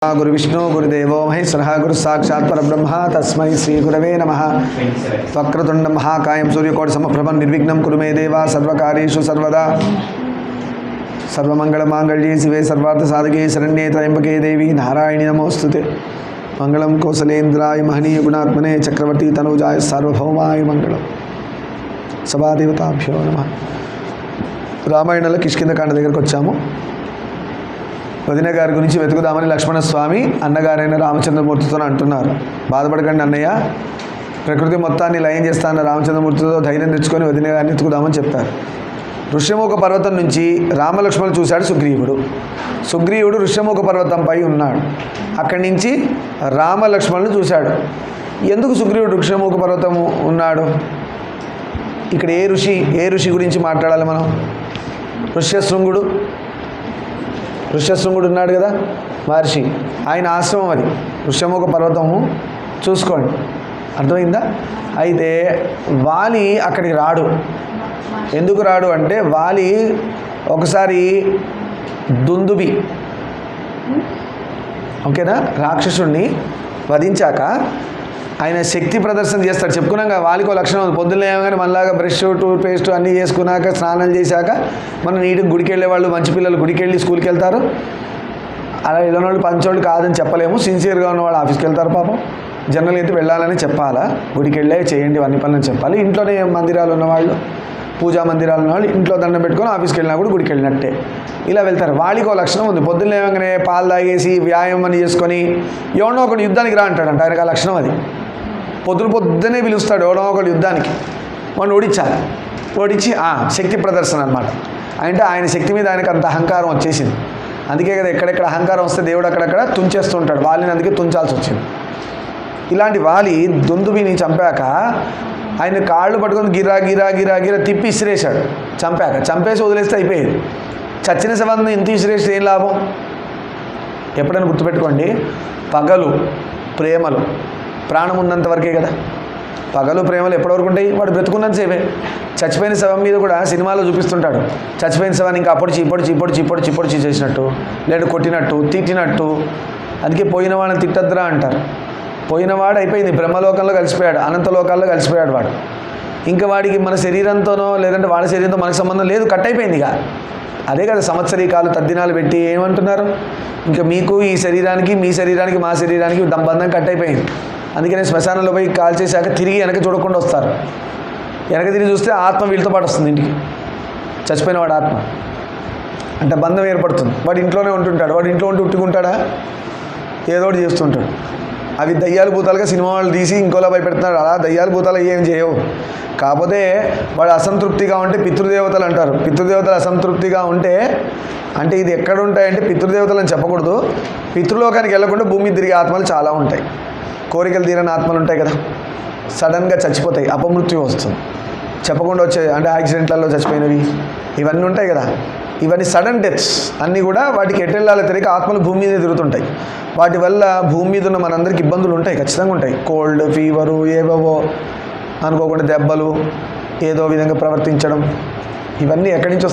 गुरु विष्णु गुरुदेवो महेश्वरः गुरु साक्षात् परब्रह्म तस्मै श्री गुरवे नमः। वक्रतुंड महाकायं सूर्यकोटि समप्रभं निर्विघ्नं कुरु मे देव सर्वकार्येषु सर्वदा। सर्वमंगलमांगल्ये शिवे सर्वार्थ साधके शरण्ये त्र्यंबके देवी नारायणी नमोस्तुते। मंगलम कौसलेन्द्राय महनीय गुणात्मने चक्रवर्ती तनुजाय सार्वभौमाय मंगलम। सभादेवताभ्यो नमः। రామాయణంలో కిష్కింధకాండ దగ్గరికి వచ్చాము. వదిన గారి గురించి వెతుకుదామని లక్ష్మణస్వామి అన్నగారైన రామచంద్రమూర్తితో అంటున్నారు. బాధపడకండి అన్నయ్య, ప్రకృతి మొత్తాన్ని లయం చేస్తాన్న రామచంద్రమూర్తితో ధైర్యం తెచ్చుకొని వదిన గారిని వెతుకుదామని చెప్పారు. ఋష్యముఖ పర్వతం నుంచి రామలక్ష్మణులు చూశాడు సుగ్రీవుడు. సుగ్రీవుడు ఋష్యముఖ పర్వతంపై ఉన్నాడు. అక్కడి నుంచి రామలక్ష్మణులు చూశాడు. ఎందుకు సుగ్రీవుడు ఋష్యముఖ పర్వతం ఉన్నాడు? ఇక్కడ ఏ ఋషి గురించి మాట్లాడాలి మనం? ఋష్యశృంగుడు ఉన్నాడు కదా మహర్షి, ఆయన ఆశ్రమం అది ఋష్యముఖ పర్వతము. చూసుకోండి, అర్థమైందా? అయితే వాలి అక్కడికి రాడు. ఎందుకు రాడు అంటే వాలి ఒకసారి దుందుబి ఓకేనా రాక్షసుడిని వధించాక ఆయన శక్తి ప్రదర్శన చేస్తాడు. చెప్పుకున్నాం కదా, వాలికో లక్షణం ఉంది. పొద్దున్న లేవగానే మనలాగా బ్రష్ టూత్ పేస్ట్ అన్నీ చేసుకున్నాక స్నానం చేశాక మనం నీటికి గుడికి వెళ్ళే వాళ్ళు, మంచి పిల్లలు గుడికి వెళ్ళి స్కూల్కి వెళ్తారు. అలా వెళ్ళిన వాళ్ళు పంచోళ్ళు కాదని చెప్పలేము. సిన్సియర్గా ఉన్నవాళ్ళు ఆఫీస్కి వెళ్తారు. పాపం జనరల్గా అయితే వెళ్ళాలని చెప్పాలా, గుడికి వెళ్ళే చేయండి అన్ని పనులను చెప్పాలి. ఇంట్లోనే మందిరాలు ఉన్నవాళ్ళు, పూజా మందిరాలు ఉన్నవాళ్ళు ఇంట్లో దండం పెట్టుకొని ఆఫీస్కి వెళ్ళినా కూడా గుడికి వెళ్ళినట్టే ఇలా వెళ్తారు. వాడికో లక్షణం ఉంది. పొద్దున్న లేవగానే పాలు తాగేసి వ్యాయామం అని చేసుకొని ఎవడో ఒకటి యుద్ధానికి రా అంటాడంట. ఆయనకు ఆ లక్షణం అది. పొద్దునే పిలుస్తాడు ఎవడో ఒకటి యుద్ధానికి. వాడిని ఓడించాలి. ఓడించి శక్తి ప్రదర్శన అనమాట. అంటే ఆయన శక్తి మీద ఆయనకు అంత అహంకారం వచ్చేసింది. అందుకే కదా ఎక్కడెక్కడ అహంకారం వస్తే దేవుడు అక్కడక్కడ తుంచేస్తుంటాడు. వాలిని అందుకే తుంచాల్సి వచ్చింది. ఇలాంటి వాలి దుందుబిని చంపాక ఆయన కాళ్ళు పట్టుకొని గిరా గిరా గిరా గిరా తిప్పి ఇసిరేశాడు. చంపేసి వదిలేస్తే అయిపోయేది. చచ్చిన శవాన్ని ఇంత ఇసిరేస్తే ఏం లాభం? ఎప్పుడైనా గుర్తుపెట్టుకోండి, పగలు ప్రేమలు ప్రాణం ఉన్నంత వరకే కదా. పగలు ప్రేమలు ఎప్పటివరకు ఉంటాయి? వాడు బ్రతుకున్నంత సేపే. చచ్చిపోయిన శవం మీద కూడా సినిమాలో చూపిస్తుంటాడు. చచ్చిపోయిన శవాన్ని ఇంకా అప్పొడిచి చేసినట్టు, లేదా కొట్టినట్టు, తిట్టినట్టు. అందుకే పోయిన వాళ్ళని తిట్టద్దురా అంటారు. పోయినవాడు అయిపోయింది, బ్రహ్మలోకంలో కలిసిపోయాడు, అనంతలోకాల్లో కలిసిపోయాడు వాడు. ఇంకా వాడికి మన శరీరంతోనో లేదంటే వాడి శరీరంతో మనకు సంబంధం లేదు, కట్ అయిపోయింది ఇక. అదే కదా సంవత్సరీకాలు తద్దినాలు పెట్టి ఏమంటున్నారు, ఇంకా మీకు ఈ శరీరానికి మీ శరీరానికి మా శరీరానికి బంధం కట్ అయిపోయింది. అందుకనే శ్మశానంలో పోయి కాల్ చేశాక తిరిగి వెనక చూడకుండా వస్తారు. వెనక తిరిగి చూస్తే ఆత్మ వీళ్ళతో పాటు వస్తుంది ఇంటికి. చచ్చిపోయిన వాడు ఆత్మ అంటే బంధం ఏర్పడుతుంది. వాడు ఇంట్లోనే ఉంటుంటాడు. వాడు ఇంట్లో ఉండి ఉట్టుకుంటాడా? ఏదో ఒకటి చేస్తుంటాడు. అవి దయ్యాలు భూతాలుగా సినిమా వాళ్ళు తీసి ఇంకోలా భయపెడుతున్నాడు. అలా దయ్యాలు భూతాలు ఏం చేయవు. కాకపోతే వాడు అసంతృప్తిగా ఉంటే పితృదేవతలు అంటారు. పితృదేవతలు అసంతృప్తిగా ఉంటే అంటే ఇది ఎక్కడ ఉంటాయంటే పితృదేవతలు అని చెప్పకూడదు. పితృలోకానికి వెళ్ళకుండా భూమి తిరిగే ఆత్మలు చాలా ఉంటాయి. కోరికలు తీరని ఆత్మలు ఉంటాయి కదా, సడన్గా చచ్చిపోతాయి, అపమృత్యు వస్తుంది. చెప్పకుండా వచ్చే అంటే యాక్సిడెంట్లలో చచ్చిపోయినవి ఇవన్నీ ఉంటాయి కదా. ఇవన్నీ సడన్ డెత్స్ అన్నీ కూడా వాటికి ఎటెళ్ళాలో తెలియక ఆత్మలు భూమి మీద తిరుగుతుంటాయి. వాటి వల్ల భూమి మీద ఉన్న మనందరికి ఇబ్బందులు ఉంటాయి, ఖచ్చితంగా ఉంటాయి. కోల్డ్, ఫీవరు, ఏవేవో అనుకోకుండా దెబ్బలు, ఏదో విధంగా ప్రవర్తించడం, ఇవన్నీ ఎక్కడి నుంచి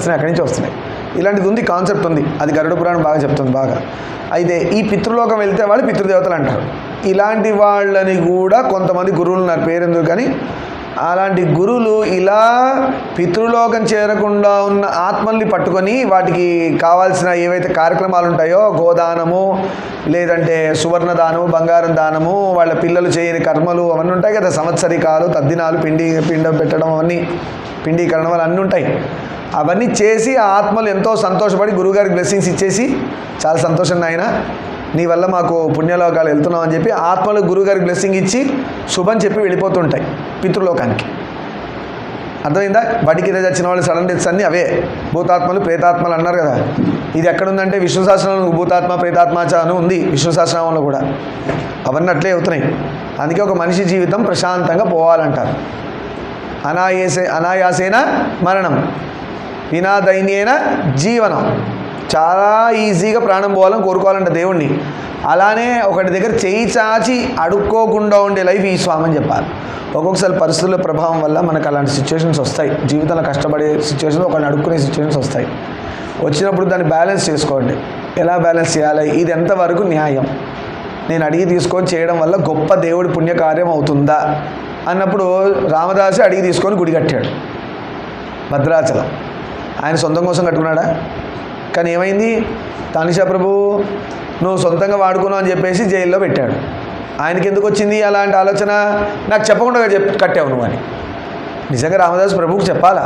వస్తున్నాయి. ఇలాంటిది ఉంది, కాన్సెప్ట్ ఉంది. అది గరుడ పురాణం బాగా చెప్తుంది బాగా. అయితే ఈ పితృలోకం వెళ్తే వాళ్ళు పితృదేవతలు అంటారు. ఇలాంటి వాళ్ళని కూడా కొంతమంది గురువులు నాకు పేరెందుకు కానీ అలాంటి గురువులు ఇలా పితృలోకం చేరకుండా ఉన్న ఆత్మల్ని పట్టుకొని వాటికి కావాల్సిన ఏవైతే కార్యక్రమాలు ఉంటాయో, గోదానము లేదంటే సువర్ణదానము, బంగారం దానము, వాళ్ళ పిల్లలు చేయని కర్మలు అవన్నీ ఉంటాయి కదా, సంవత్సరికాలు, తద్దినాలు, పిండం పెట్టడం, అవన్నీ పిండీకరణం అన్నీ ఉంటాయి. అవన్నీ చేసి ఆ ఆత్మలు ఎంతో సంతోషపడి గురువుగారికి బ్లెస్సింగ్స్ ఇచ్చేసి, చాలా సంతోషం నాయన నీ వల్ల మాకు పుణ్యలోకాలు వెళ్తున్నాం అని చెప్పి ఆత్మలు గురువుగారికి బ్లెస్సింగ్ ఇచ్చి శుభం చెప్పి వెళ్ళిపోతుంటాయి పితృలోకానికి. అర్థమైందా? బడికి చచ్చిన వాళ్ళు సడన్ డెత్స్ అన్నీ అవే. భూతాత్మలు ప్రేతాత్మలు అన్నారు కదా. ఇది ఎక్కడుందంటే విష్ణు సహస్రనామంలో భూతాత్మ ప్రేతాత్మచ అని ఉంది, విష్ణు సహస్రనామంలో కూడా. అవన్నీ అట్లే అవుతున్నాయి. అందుకే ఒక మనిషి జీవితం ప్రశాంతంగా పోవాలంటారు. అనాయాసేన మరణం వినా దైన్యేన జీవనం. చాలా ఈజీగా ప్రాణం పోవాలని కోరుకోవాలంట దేవుణ్ణి. అలానే ఒకటి దగ్గర చేయి చాచి అడుక్కోకుండా ఉండే లైఫ్ ఈ స్వామి అని చెప్పాలి. ఒక్కొక్కసారి పరిస్థితుల ప్రభావం వల్ల మనకు అలాంటి సిచ్యువేషన్స్ వస్తాయి. జీవితంలో కష్టపడే సిచ్యువేషన్స్, ఒకరిని అడుక్కునే సిచ్యువేషన్స్ వస్తాయి. వచ్చినప్పుడు దాన్ని బ్యాలెన్స్ చేసుకోండి. ఎలా బ్యాలెన్స్ చేయాలి, ఇది ఎంతవరకు న్యాయం, నేను అడిగి తీసుకొని చేయడం వల్ల గొప్ప దేవుడి పుణ్యకార్యం అవుతుందా అన్నప్పుడు రామదాసు అడిగి తీసుకొని గుడి కట్టాడు భద్రాచలం. ఆయన సొంతం కోసం కట్టుకున్నాడా? కానీ ఏమైంది, తానిషా ప్రభు నువ్వు సొంతంగా వాడుకున్నావు అని చెప్పేసి జైల్లో పెట్టాడు. ఆయనకి ఎందుకు వచ్చింది అలాంటి ఆలోచన? నాకు చెప్పకుండా కట్టావు నువ్వు అని. నిజంగా రామదాసు ప్రభువుకు చెప్పాలా,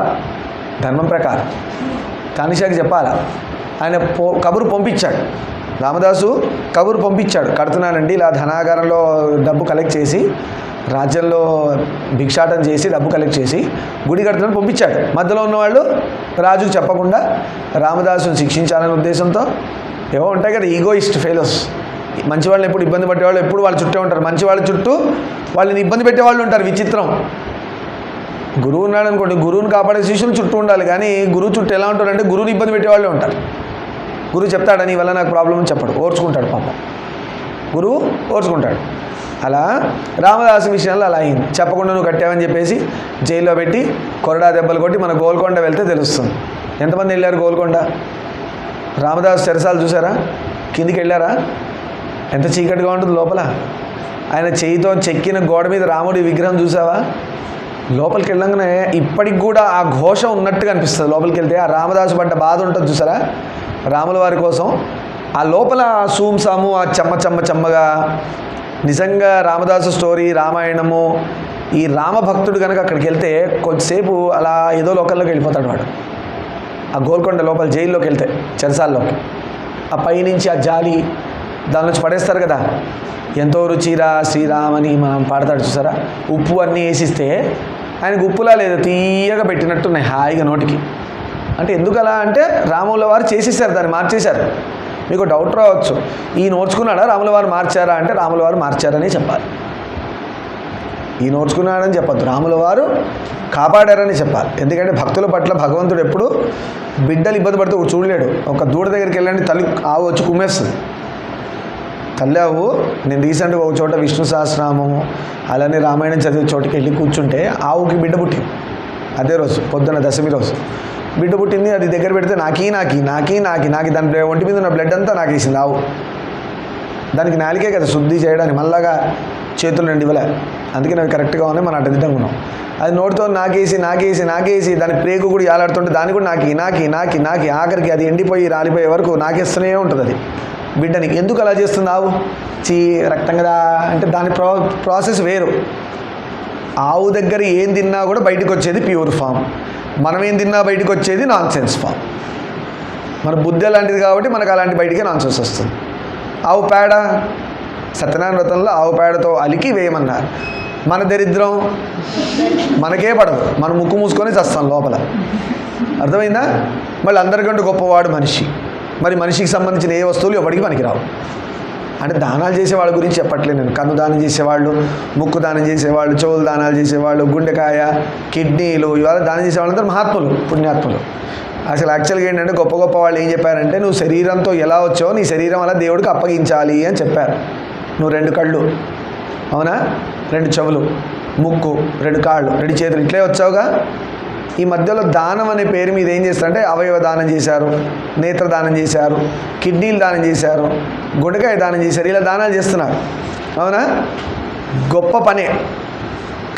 ధర్మం ప్రకారం తానిషాకి చెప్పాలా. ఆయన కబురు పంపించాడు, రామదాసు కబురు పంపించాడు, కడుతున్నానండి ఇలా ధనాగారంలో డబ్బు కలెక్ట్ చేసి, రాజ్యంలో భిక్షాటం చేసి డబ్బు కలెక్ట్ చేసి గుడి కడుతున్నాను పంపించాడు. మధ్యలో ఉన్నవాళ్ళు రాజుకు చెప్పకుండా రామదాసుని శిక్షించాలనే ఉద్దేశంతో ఏవో ఉంటాయి కదా ఈగోయిస్ట్ ఫెయిలోస్. మంచి వాళ్ళని ఎప్పుడు ఇబ్బంది పెట్టేవాళ్ళు ఎప్పుడు వాళ్ళ చుట్టే ఉంటారు. మంచి వాళ్ళ చుట్టూ వాళ్ళని ఇబ్బంది పెట్టేవాళ్ళు ఉంటారు. విచిత్రం. గురువు ఉన్నాడు అనుకోండి, గురువుని కాపాడే శిష్యులు చుట్టూ ఉండాలి. కానీ గురువు చుట్టూ ఎలా ఉంటారంటే గురువుని ఇబ్బంది పెట్టేవాళ్ళే ఉంటారు. గురువు చెప్తాడు నీ వల్ల నాకు ప్రాబ్లం అని చెప్పడు, ఓర్చుకుంటాడు పాపం. గురువు ఓర్చుకుంటాడు. అలా రామదాసు విషయంలో అలా అయింది. చెప్పకుండా నువ్వు కట్టావని చెప్పేసి జైల్లో పెట్టి కొరడా దెబ్బలు కొట్టి మన గోల్కొండ వెళ్తే తెలుస్తుంది. ఎంతమంది వెళ్ళారు గోల్కొండ? రామదాసు చెరసాలు చూసారా? కిందికి వెళ్ళారా? ఎంత చీకటిగా ఉంటుంది లోపల. ఆయన చేయితో చెక్కిన గోడ మీద రాముడి విగ్రహం చూసావా? లోపలికి వెళ్ళంగానే ఇప్పటికి కూడా ఆ ఘోష ఉన్నట్టుగా అనిపిస్తుంది. లోపలికి వెళ్తే ఆ రామదాసు పడ్డ బాధ ఉంటుంది చూసారా రాముల వారి కోసం. ఆ లోపల ఆ సూంసాము ఆ చెమ్మగా నిజంగా రామదాసు స్టోరీ రామాయణము ఈ రామభక్తుడు కనుక అక్కడికి వెళ్తే కొద్దిసేపు అలా ఏదో లోకల్లోకి వెళ్ళిపోతాడు వాడు. ఆ గోల్కొండ లోపల జైల్లోకి వెళ్తే చెరసాల్లోకి ఆ పైనుంచి ఆ జాలి దాని నుంచి పడేస్తారు కదా, ఎంతో రుచిరా శ్రీరామ్ అని మనం పాడతాడు చూసారా. ఉప్పు అన్నీ వేసిస్తే ఆయనకు ఉప్పులా లేదు, తీయగా పెట్టినట్టున్నాయి హాయిగా నోటికి. అంటే ఎందుకు అలా అంటే రాముల వారు చేసేసారు, దాన్ని మార్చేశారు. మీకు డౌట్ రావచ్చు, ఈ నోర్చుకున్నాడా రాముల వారు మార్చారా అంటే రాముల వారు మార్చారని చెప్పాలి. ఈ నోర్చుకున్నాడని చెప్పద్దు, రాముల వారు కాపాడారని చెప్పాలి. ఎందుకంటే భక్తుల పట్ల భగవంతుడు ఎప్పుడు బిడ్డలు ఇబ్బంది పడితే చూడలేడు. ఒక దూడ దగ్గరికి వెళ్ళండి, తల్లి ఆవు వచ్చి కుమ్మేస్తుంది. తల్లి ఆవు, నేను రీసెంట్గా ఒక చోట విష్ణు సహస్రనామము అలానే రామాయణం చదివే చోటుకి వెళ్ళి కూర్చుంటే ఆవుకి బిడ్డ పుట్టింది. అదే రోజు పొద్దున్న దశమి రోజు బిడ్డ పుట్టింది. అది దగ్గర పెడితే నాకి దాని ఒంటి మీద ఉన్న బ్లడ్ అంతా నాకేసింది ఆవు. దానికి నాలికే కదా శుద్ధి చేయడానికి, మళ్ళాగా చేతులు రెండు ఇవ్వలే. అందుకే నాకు కరెక్ట్గా ఉన్నాయి, మనం అడ్డదిడ్డంగా ఉన్నాం. అది నోటితో నాకేసి దాని ప్రేగు కూడా ఏలాడుతుంటే దాన్ని కూడా నాకి ఆఖరికి అది ఎండిపోయి రాలిపోయే వరకు నాకేస్తూనే ఉంటుంది అది బిడ్డని. ఎందుకు అలా చేస్తుంది ఆవు? రక్తం కదా అంటే దాని ప్రాసెస్ వేరు. ఆవు దగ్గర ఏం తిన్నా కూడా బయటకు వచ్చేది ప్యూర్ ఫామ్, మనం ఏం తిన్నా బయటకు వచ్చేది నాన్ సెన్స్ ఫామ్. మన బుద్ధి అలాంటిది కాబట్టి మనకు అలాంటి బయటికే నాన్ సెన్స్ వస్తుంది. ఆవు పేడ సత్యనారాయణ వ్రతంలో ఆవు పేడతో అలికి వేయమన్నారు. మన దరిద్రం మనకే పడదు, మనం ముక్కు మూసుకొని చస్తాం లోపల. అర్థమైందా? మళ్ళీ అందరికంటే గొప్పవాడు మనిషి. మరి మనిషికి సంబంధించిన ఏ వస్తువులు ఎవరికి పనికిరావు. అంటే దానాలు చేసేవాళ్ళ గురించి చెప్పట్లేదు నేను. కన్ను దానం చేసేవాళ్ళు, ముక్కు దానం చేసేవాళ్ళు, చెవులు దానాలు చేసేవాళ్ళు, గుండెకాయ, కిడ్నీలు, ఇవాళ దానం చేసేవాళ్ళందరూ మహాత్ములు, పుణ్యాత్ములు. అసలు యాక్చువల్గా ఏంటంటే గొప్ప గొప్ప వాళ్ళు ఏం చెప్పారంటే నువ్వు శరీరంతో ఎలా వచ్చావో నీ శరీరం అలా దేవుడికి అప్పగించాలి అని చెప్పారు. నువ్వు 2 కళ్ళు, అవునా, 2 చెవులు, ముక్కు, 2 కాళ్ళు, 2 చేతులు, ఇట్లే వచ్చావుగా. ఈ మధ్యలో దానం అనే పేరు మీద ఏం చేస్తారంటే అవయవ దానం చేశారు, నేత్ర దానం చేశారు, కిడ్నీలు దానం చేశారు, గుండెకాయ దానం చేశారు, ఇలా దానాలు చేస్తున్నారు. అవునా, గొప్ప పనే.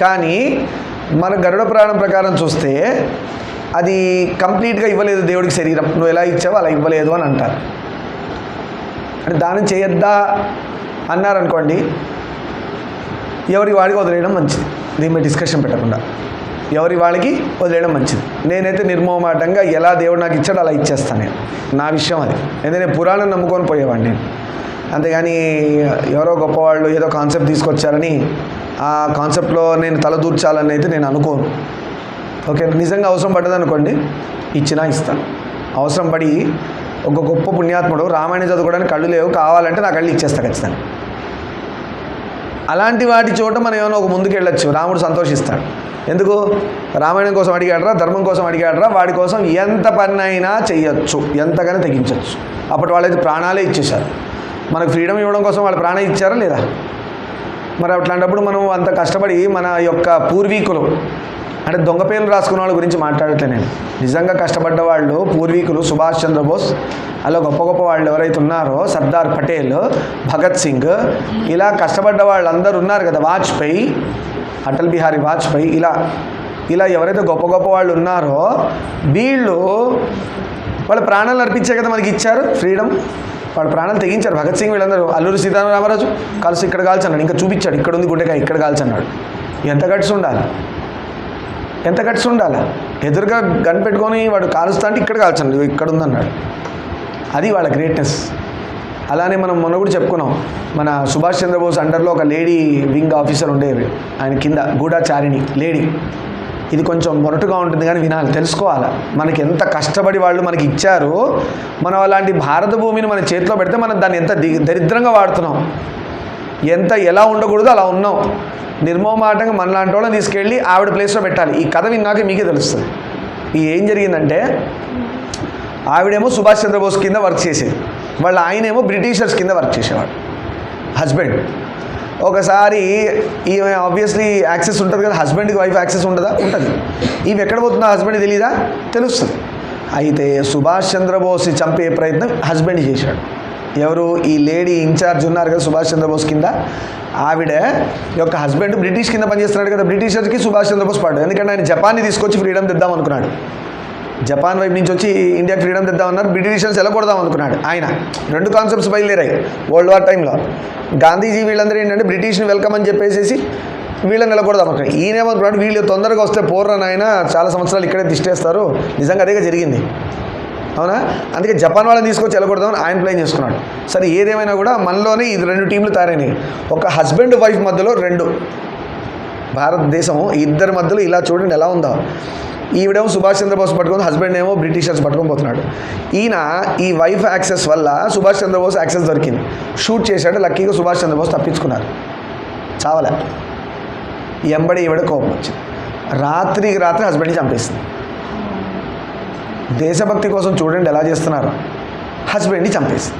కానీ మన గరుడ పురాణం ప్రకారం చూస్తే అది కంప్లీట్గా ఇవ్వలేదు దేవుడికి శరీరం. నువ్వు ఎలా ఇచ్చావో అలా ఇవ్వలేదు అని అంటారు. అంటే దానం చేయొద్దా అన్నారనుకోండి, ఎవరికి వాడికి వదిలేయడం మంచిది. దీని మీద డిస్కషన్ పెట్టకుండా ఎవరి వాళ్ళకి వదిలేయడం మంచిది. నేనైతే నిర్మోహమాటంగా ఎలా దేవుడు నాకు ఇచ్చాడో అలా ఇచ్చేస్తాను. నేను నా విషయం అది. ఎందుకంటే పురాణం నమ్ముకొని పోయేవాడిని నేను. అంతేగాని ఎవరో గొప్పవాళ్ళు ఏదో కాన్సెప్ట్ తీసుకొచ్చారని ఆ కాన్సెప్ట్లో నేను తలదూర్చాలని అయితే నేను అనుకోను. ఓకే, నిజంగా అవసరం పడ్డదనుకోండి ఇచ్చినా ఇస్తాను. అవసరం పడి ఒక గొప్ప పుణ్యాత్ముడు రామాయణం చదువుకోవడానికి కళ్ళు లేవు, కావాలంటే నా కళ్ళు ఇచ్చేస్తా ఖచ్చితంగా. అలాంటి వాటి చోట మనం ఏమైనా ఒక ముందుకు వెళ్ళొచ్చు, రాముడు సంతోషిస్తాడు. ఎందుకు? రామాయణం కోసం అడిగాడరా, ధర్మం కోసం అడిగాడరా, వాడి కోసం ఎంత పనైనా చెయ్యొచ్చు, ఎంతగానో తెగించవచ్చు. అప్పటి వాళ్ళైతే ప్రాణాలే ఇచ్చేశారు. మనకు ఫ్రీడమ్ ఇవ్వడం కోసం వాళ్ళు ప్రాణం ఇచ్చారా లేదా? మరి అట్లాంటప్పుడు మనం అంత కష్టపడి మన యొక్క పూర్వీకులు, అంటే దొంగ పేర్లు రాసుకున్న వాళ్ళ గురించి మాట్లాడట్లే నేను, నిజంగా కష్టపడ్డ వాళ్ళు పూర్వీకులు, సుభాష్ చంద్రబోస్, అలా గొప్ప గొప్ప వాళ్ళు ఎవరైతే ఉన్నారో, సర్దార్ పటేల్, భగత్ సింగ్, ఇలా కష్టపడ్డ వాళ్ళందరూ ఉన్నారు కదా, వాజ్పేయి, అటల్ బిహారీ వాజ్పేయి, ఇలా ఎవరైతే గొప్ప గొప్ప వాళ్ళు ఉన్నారో వీళ్ళు వాళ్ళ ప్రాణాలు అర్పించే కదా మనకి ఇచ్చారు ఫ్రీడమ్. వాళ్ళ ప్రాణాలు తెగించారు. భగత్ సింగ్ వీళ్ళందరూ, అల్లూరి సీతారామరాజు కలిసి ఇక్కడ కాల్చన్నాడు, ఇంకా చూపించాడు, ఇక్కడ ఉంది గుండెకాయ, ఇక్కడ కాల్చన్నాడు. ఎంత గట్స్ ఉండాలి, ఎంత గట్స్ ఉండాలి. ఎదురుగా గన్ పెట్టుకొని వాడు కాలుస్తా అంటే ఇక్కడ కాల్చండి, ఇక్కడ ఉందన్నాడు. అది వాళ్ళ గ్రేట్నెస్. అలానే మనం మొన్న కూడా చెప్పుకున్నాం, మన సుభాష్ చంద్రబోస్ అండర్లో ఒక లేడీ వింగ్ ఆఫీసర్ ఉండేవి, ఆయన కింద గూఢచారిణి లేడీ. ఇది కొంచెం మొరటుగా ఉంటుంది కానీ వినాలి, తెలుసుకోవాలి. మనకి ఎంత కష్టపడి వాళ్ళు మనకి ఇచ్చారు, మనం అలాంటి భారత భూమిని మన చేతిలో పెడితే మనం దాన్ని ఎంత దరిద్రంగా వాడుతున్నాం, ఎలా ఉండకూడదో అలా ఉన్నాం. నిర్మోహమాటంగా మనలాంటి వాళ్ళని తీసుకెళ్ళి ఆవిడ ప్లేస్లో పెట్టాలి. ఈ కథ విన్నాక మీకే తెలుస్తుంది. ఏం జరిగిందంటే, ఆవిడేమో సుభాష్ చంద్రబోస్ కింద వర్క్ చేసేది, వాళ్ళ ఆయనేమో బ్రిటిషర్స్ కింద వర్క్ చేసేవాడు, హస్బెండ్. ఒకసారి ఈమె ఆబ్వియస్లీ యాక్సెస్ ఉంటుంది కదా, హస్బెండ్కి వైఫ్ యాక్సెస్ ఉంటుందా? ఉంటుంది. ఈమె ఎక్కడ పోతుందో హస్బెండ్ తెలీదా? తెలుస్తుంది. అయితే సుభాష్ చంద్రబోస్ చంపే ప్రయత్నం హస్బెండ్ చేశాడు. ఎవరు? ఈ లేడీ ఇన్ఛార్జ్ ఉన్నారు కదా సుభాష్ చంద్రబోస్ కింద, ఆవిడ యొక్క హస్బెండ్ బ్రిటిష్ కింద పనిచేస్తున్నాడు కదా, బ్రిటిషర్కి సుభాష్ చంద్రబోస్ పడ్డాడు. ఎందుకంటే ఆయన జపాన్ని తీసుకొచ్చి ఫ్రీడమ్ తెద్దాం అనుకున్నాడు. జపాన్ వైపు నుంచి వచ్చి ఇండియాకి ఫ్రీడమ్ తెద్దామన్నారు, బ్రిటిషర్స్ ఎలా కొడదాం అనుకున్నాడు ఆయన. రెండు కాన్సెప్ట్స్ బయలుదేరాయి వరల్డ్ వార్ టైంలో. గాంధీజీ వీళ్ళందరూ ఏంటంటే బ్రిటిష్ని వెల్కమ్ అని చెప్పేసి వీళ్ళని నిలకూడదాం అక్కడ. ఈయనేమనుకున్నాడు, వీళ్ళు తొందరగా వస్తే పోర్రని ఆయన చాలా సంవత్సరాలు ఇక్కడే తిష్టేస్తారు. నిజంగా అదేగా జరిగింది, అవునా? అందుకే జపాన్ వాళ్ళని తీసుకొచ్చి వెళ్ళకూడదామని ఆయన ప్లాన్ చేసుకున్నాడు. సరే, ఏదేమైనా కూడా మనలోనే ఇది రెండు టీంలు తయారైనాయి. ఒక హస్బెండ్ వైఫ్ మధ్యలో రెండు, భారతదేశం ఇద్దరి మధ్యలో ఇలా చూడండి ఎలా ఉందో. ఈవిడేమో సుభాష్ చంద్రబోస్ పట్టుకొని, హస్బెండ్ ఏమో బ్రిటిషర్స్ పట్టుకొని పోతున్నాడు. ఈయన ఈ వైఫ్ యాక్సెస్ వల్ల సుభాష్ చంద్రబోస్ యాక్సెస్ దొరికింది, షూట్ చేశాడు. లక్కీగా సుభాష్ చంద్రబోస్ తప్పించుకున్నారు, చావలే. ఎంబడి ఈవిడ కోపం వచ్చింది, రాత్రికి రాత్రి హస్బెండ్ని చంపేసింది. దేశభక్తి కోసం చూడండి ఎలా చేస్తున్నారు, హస్బెండ్ని చంపేసింది.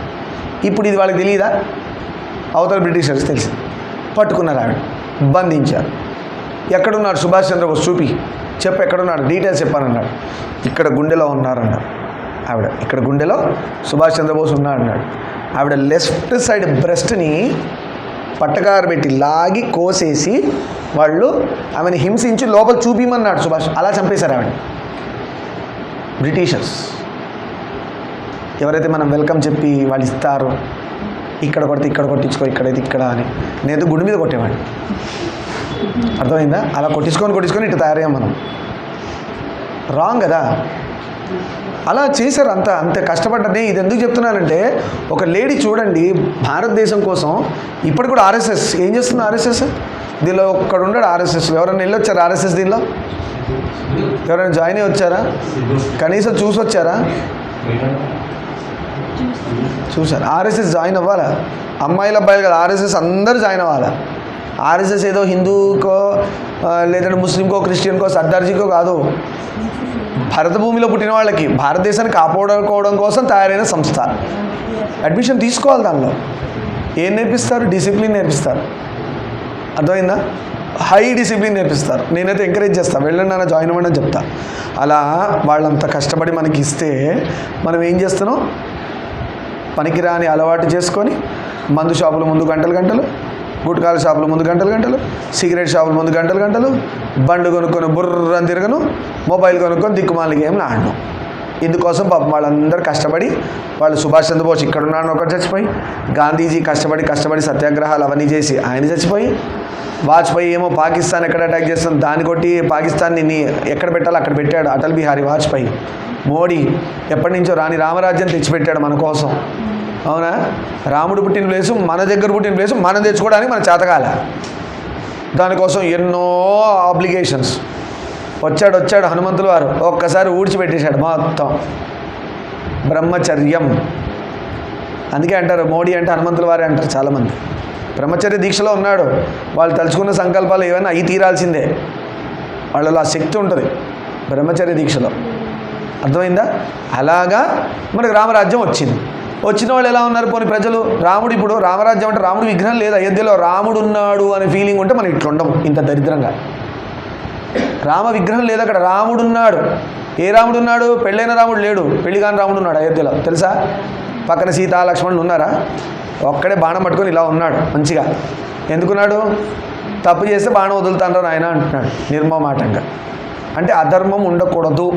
ఇప్పుడు ఇది వాళ్ళకి తెలియదా? అవతల బ్రిటిషర్స్ తెలిసింది, పట్టుకున్నారు, ఆవిడ బంధించారు. ఎక్కడున్నాడు సుభాష్ చంద్రబోస్? చూపి చెప్పు, ఎక్కడున్నాడు, డీటెయిల్స్ చెప్పానన్నాడు. ఇక్కడ గుండెలో ఉన్నారన్నాడు. ఆవిడ ఇక్కడ గుండెలో సుభాష్ చంద్రబోస్ ఉన్నాడన్నాడు. ఆవిడ లెఫ్ట్ సైడ్ బ్రెస్ట్ని పట్టకారు పెట్టి లాగి కోసేసి వాళ్ళు ఆమెను హింసించి లోపల చూపిమన్నాడు సుభాష్. అలా చంపేశారు ఆవిడ బ్రిటిషర్స్. ఎవరైతే మనం వెల్కమ్ చెప్పి వాళ్ళు ఇస్తారో, ఇక్కడ కొడితే ఇక్కడ కొట్టించుకో, ఇక్కడైతే ఇక్కడ అని, నేనైతే గుండె మీద కొట్టేవాడిని. అర్థమైందా? అలా కొట్టించుకొని ఇట్లా తయారయ్యాం మనం. రాంగ్ కదా, అలా చేశారు. అంత కష్టపడ్డది. ఇది ఎందుకు చెప్తున్నానంటే, ఒక లేడీ చూడండి భారతదేశం కోసం ఇప్పుడు కూడా ఆర్ఎస్ఎస్ ఏం చేస్తుంది? ఆర్ఎస్ఎస్ దీనిలో ఒక్కడు ఉన్నాడు ఆర్ఎస్ఎస్లో. ఎవరైనా వెళ్ళొచ్చారా ఆర్ఎస్ఎస్ దీనిలో? ఎవరైనా జాయిన్ అయ్యి వచ్చారా? కనీసం చూసి వచ్చారా? చూసారు. ఆర్ఎస్ఎస్ జాయిన్ అవ్వాలా? అమ్మాయిలు అబ్బాయిలు కదా, ఆర్ఎస్ఎస్ అందరూ జాయిన్ అవ్వాలా. ఆర్ఎస్ఎస్ ఏదో హిందూకో లేదంటే ముస్లింకో క్రిస్టియన్కో సర్దార్జీకో కాదు, భారత భూమిలో పుట్టిన వాళ్ళకి, భారతదేశాన్ని కాపాడుకోవడం కోసం తయారైన సంస్థ. అడ్మిషన్ తీసుకోవాలి. దానిలో ఏం నేర్పిస్తారు? డిసిప్లిన్ నేర్పిస్తారు. అర్థమైందా? హై డిసిప్లిన్ నేర్పిస్తారు. నేనైతే ఎంకరేజ్ చేస్తాను, వెళ్ళండి నాన్న జాయిన్ అవ్వండి అని చెప్తా. అలా వాళ్ళంతా కష్టపడి మనకి ఇస్తే మనం ఏం చేస్తున్నాం? పనికిరాని అలవాటు చేసుకొని మందు షాపుల ముందు గంటలు, గుట్కాల షాపుల ముందు గంటలు, సిగరెట్ షాపుల ముందు గంటలు, బండు కొనుక్కొని బుర్రని తిరగను, మొబైల్ కొనుక్కొని దిక్కుమాలి గేమ్లు ఆడను. ఇందుకోసం పాపం వాళ్ళందరూ కష్టపడి, వాళ్ళు సుభాష్ చంద్రబోస్ ఇక్కడ ఉన్నాడు ఒకటి చచ్చిపోయి, గాంధీజీ కష్టపడి సత్యాగ్రహాలు అవన్నీ చేసి ఆయన చచ్చిపోయి, వాజ్పేయి ఏమో పాకిస్తాన్ ఎక్కడ అటాక్ చేస్తుంది దాన్ని కొట్టి పాకిస్తాన్ని ఎక్కడ పెట్టాలో అక్కడ పెట్టాడు అటల్ బిహారీ వాజ్పేయి. మోడీ ఎప్పటి నుంచో రాని రామరాజ్యం తెచ్చిపెట్టాడు మన కోసం, అవునా? రాముడు పుట్టిన ప్లేసు, మన దగ్గర పుట్టిన ప్లేసు మనం తెచ్చుకోవడానికి మన చేతకాల. దానికోసం ఎన్నో ఆబ్లిగేషన్స్. వచ్చాడు హనుమంతుల వారు, ఒక్కసారి ఊడ్చిపెట్టేశాడు మొత్తం. బ్రహ్మచర్యం. అందుకే అంటారు మోడీ అంటే హనుమంతుల వారే అంటారు చాలామంది. బ్రహ్మచర్య దీక్షలో ఉన్నాడు. వాళ్ళు తలుచుకున్న సంకల్పాలు ఏమైనా అవి తీరాల్సిందే. వాళ్ళలో ఆ శక్తి ఉంటుంది బ్రహ్మచర్య దీక్షలో. అర్థమైందా? అలాగా మనకు రామరాజ్యం వచ్చింది. వచ్చిన వాళ్ళు ఎలా ఉన్నారు? పోనీ ప్రజలు రాముడు, ఇప్పుడు రామరాజ్యం అంటే రాముడు విగ్రహం లేదు అయోధ్యలో, రాముడు ఉన్నాడు అనే ఫీలింగ్ ఉంటే మనం ఇట్లా ఉండము ఇంత దరిద్రంగా. రామ విగ్రహం లేదు అక్కడ, రాముడు ఉన్నాడు. ఏ రాముడు ఉన్నాడు? పెళ్ళైన రాముడు లేడు, పెళ్లి కాని రాముడు ఉన్నాడు అయోధ్యలో, తెలుసా? పక్కన సీతా లక్ష్మణులు ఉన్నారా? ఒక్కడే బాణం పట్టుకొని ఇలా ఉన్నాడు మంచిగా. ఎందుకున్నాడు? తప్పు చేస్తే బాణం వదులుతాను ఆయన అంటున్నాడు నిర్మమాటంగా. అంటే అధర్మం ఉండకూడదు.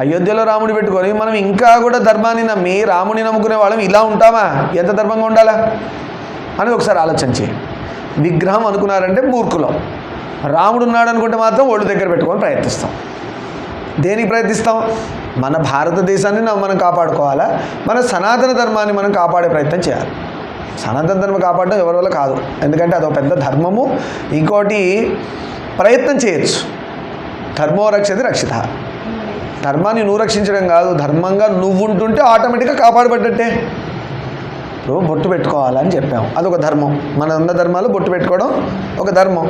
అయోధ్యలో రాముడి పెట్టుకొని మనం ఇంకా కూడా ధర్మాన్ని నమ్మి రాముడిని నమ్ముకునే వాళ్ళం ఇలా ఉంటామా? ఎంత ధర్మంగా ఉండాలా అని ఒకసారి ఆలోచించి. విగ్రహం అనుకున్నారంటే మూర్ఖులం. రాముడు ఉన్నాడు అనుకుంటే మాత్రం ఒళ్ళు దగ్గర పెట్టుకొని ప్రయత్నిస్తాం. దేనికి ప్రయత్నిస్తాం? మన భారతదేశాన్ని మనం కాపాడుకోవాలా, మన సనాతన ధర్మాన్ని మనం కాపాడే ప్రయత్నం చేయాలి. సనాతన ధర్మం కాపాడడం ఎవరి వల్ల కాదు, ఎందుకంటే అదొక పెద్ద ధర్మము. ఇంకోటి ప్రయత్నం చేయొచ్చు. ధర్మో రక్షతి రక్షిత. ధర్మాన్ని నువ్వు రక్షించడం కాదు, ధర్మంగా నువ్వు ఉంటుంటే ఆటోమేటిక్గా కాపాడబడ్డట్టే. ఇప్పుడు బొట్టు పెట్టుకోవాలని చెప్పాము, అదొక ధర్మం. మన ఉన్న ధర్మాలు బొట్టు పెట్టుకోవడం ఒక ధర్మం.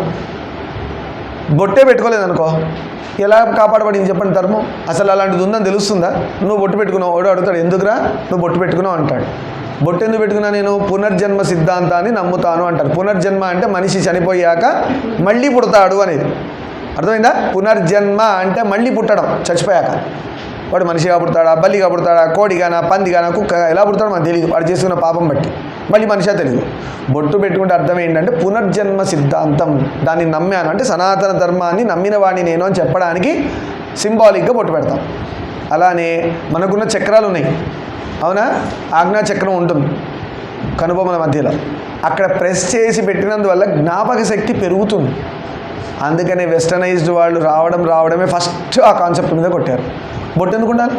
బొట్టే పెట్టుకోలేదనుకో ఎలా కాపాడబడింది చెప్పండి ధర్మం? అసలు అలాంటిది ఉందని తెలుస్తుందా? నువ్వు బొట్టు పెట్టుకున్నావు, వాడు అడుగుతాడు ఎందుకురా నువ్వు బొట్టు పెట్టుకున్నావు అంటాడు. బొట్టు ఎందుకు పెట్టుకున్నా? నేను పునర్జన్మ సిద్ధాంతాన్ని నమ్ముతాను అంటారు. పునర్జన్మ అంటే మనిషి చనిపోయాక మళ్ళీ పుడతాడు అనేది. అర్థమైందా? పునర్జన్మ అంటే మళ్ళీ పుట్టడం చచ్చిపోయాక. వాడు మనిషిగా పుడతాడా, బల్లిగా పుడతాడా, కోడిగానా, పందిగానా, కుక్క ఎలా పుడతాడో మనకు తెలియదు, వాడు చేసుకున్న పాపం బట్టి. మళ్ళీ మనిషిగా తెలియదు. బొట్టు పెట్టుకుంటే అర్థం ఏంటంటే పునర్జన్మ సిద్ధాంతం, దాన్ని నమ్మాను అంటే సనాతన ధర్మాన్ని నమ్మిన వాడిని నేను అని చెప్పడానికి సింబాలిక్గా బొట్టు పెడతాం. అలానే మనకున్న చక్రాలు ఉన్నాయి, అవునా? ఆజ్ఞా చక్రం ఉంటుంది కనుబొమ్మల మధ్యలో. అక్కడ ప్రెస్ చేసి పెట్టినందువల్ల జ్ఞాపక శక్తి పెరుగుతుంది. అందుకనే వెస్టర్నైజ్డ్ వాళ్ళు రావడమే ఫస్ట్ ఆ కాన్సెప్ట్ మీద కొట్టారు. బొట్టు ఎందుకు ఉండాలి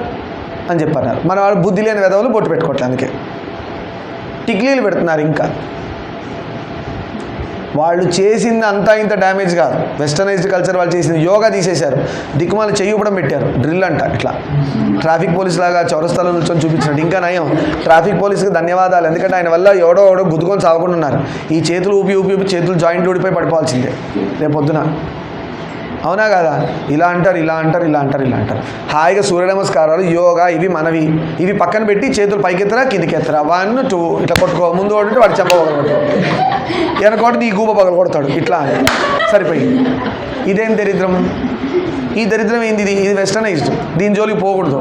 అని చెప్పారు. మన వాళ్ళు బుద్ధి లేని వెధవలు బొట్టు పెట్టుకోవటానికి టిక్లీలు పెడుతున్నారు. ఇంకా వాళ్ళు చేసింది అంతా ఇంత డ్యామేజ్ కాదు. వెస్టర్నైజ్డ్ కల్చర్ వాళ్ళు చేసింది యోగా తీసేశారు, దిక్కుమాల చెయ్యి ఇవ్వడం పెట్టారు, డ్రిల్ అంట. ఇట్లా ట్రాఫిక్ పోలీస్ లాగా చౌరస్తాలో నుంచొని చూపించినట్టు. ఇంకా నయం, ట్రాఫిక్ పోలీస్కి ధన్యవాదాలు, ఎందుకంటే ఆయన వల్ల ఎవడో గుద్దుకొని సాగకుండా ఉన్నారు. ఈ చేతులు ఊపి చేతులు జాయింట్ ఊడిపోయి పడిపోవాల్సిందే రేపొద్దున, అవునా కదా? ఇలా అంటారు. హాయిగా సూర్య నమస్కారాలు, యోగా ఇవి మనవి. ఇవి పక్కన పెట్టి చేతులు పైకెత్తరా కిందికి ఎత్తరా, 1 2 ఇట్లా కొట్టుకో. ముందు కొట్టుంటే వాడు చెంప పగలు కొడతాడు, వెనకోటి నీ గూప పగలు కొడతాడు. ఇట్లా సరిపోయింది. ఇదేం దరిద్రం? ఈ దరిద్రం ఏంది? ఇది వెస్టర్నైజ్డ్, దీని జోలికి పోకూడదు.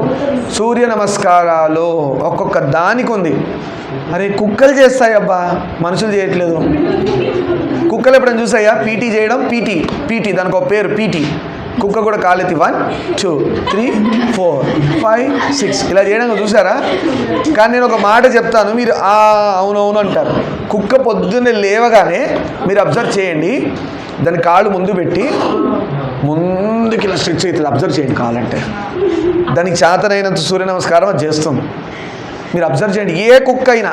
సూర్య నమస్కారాలు ఒక్కొక్క దానికి ఉంది. అరే కుక్కలు చేస్తాయి అబ్బా, మనుషులు చేయట్లేదు. కుక్కలు ఎప్పుడైనా చూసాయా పీటీ చేయడం? పీటీ దానికి ఒక పేరు పీటీ. కుక్క కూడా కాలెత్తి 1 2 3 4 5 6 ఇలా చేయడం చూసారా? కానీ నేను ఒక మాట చెప్తాను, మీరు అవునవును అంటారు. కుక్క పొద్దున్నే లేవగానే మీరు అబ్జర్వ్ చేయండి, దాని కాళ్ళు ముందు పెట్టి ముందుకి ఇలా స్ట్రెచ్ అవుతుంది. అబ్జర్వ్ చేయండి, కావాలంటే దానికి చేతనైనంత సూర్య నమస్కారం అది చేస్తుంది. మీరు అబ్జర్వ్ చేయండి, ఏ కుక్క అయినా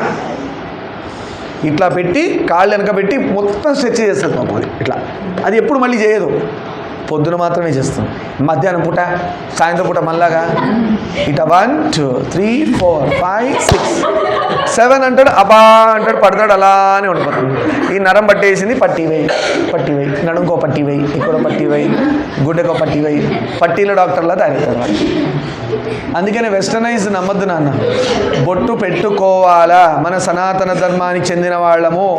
ఇట్లా పెట్టి కాళ్ళు వెనక పెట్టి మొత్తం స్ట్రెచ్ చేస్తుంది పాపం. అది ఇట్లా, అది ఎప్పుడు మళ్ళీ చేయదు, పొద్దున మాత్రమే చేస్తుంది. మధ్యాహ్నం పూట, సాయంత్రం పూట మళ్ళాగా ఇట్లా 1 2 3 4 5 6 7 అంటాడు, అబా అంటాడు, పడతాడు, అలానే ఉండిపోతుంది. ఈ నరం పట్టేసింది, పట్టి వేయి, నడుంకో పట్టి వేయి, ఇక్కడ పట్టి వేయి, గుడ్డకో పట్టి వేయి, పట్టీల డాక్టర్లా తయారవుతారు వాళ్ళు. అందుకనే వెస్టర్నైజ్ నమ్మద్దు నాన్న. బొట్టు పెట్టుకోవాలా, మన సనాతన ధర్మానికి చెందిన వాళ్ళము.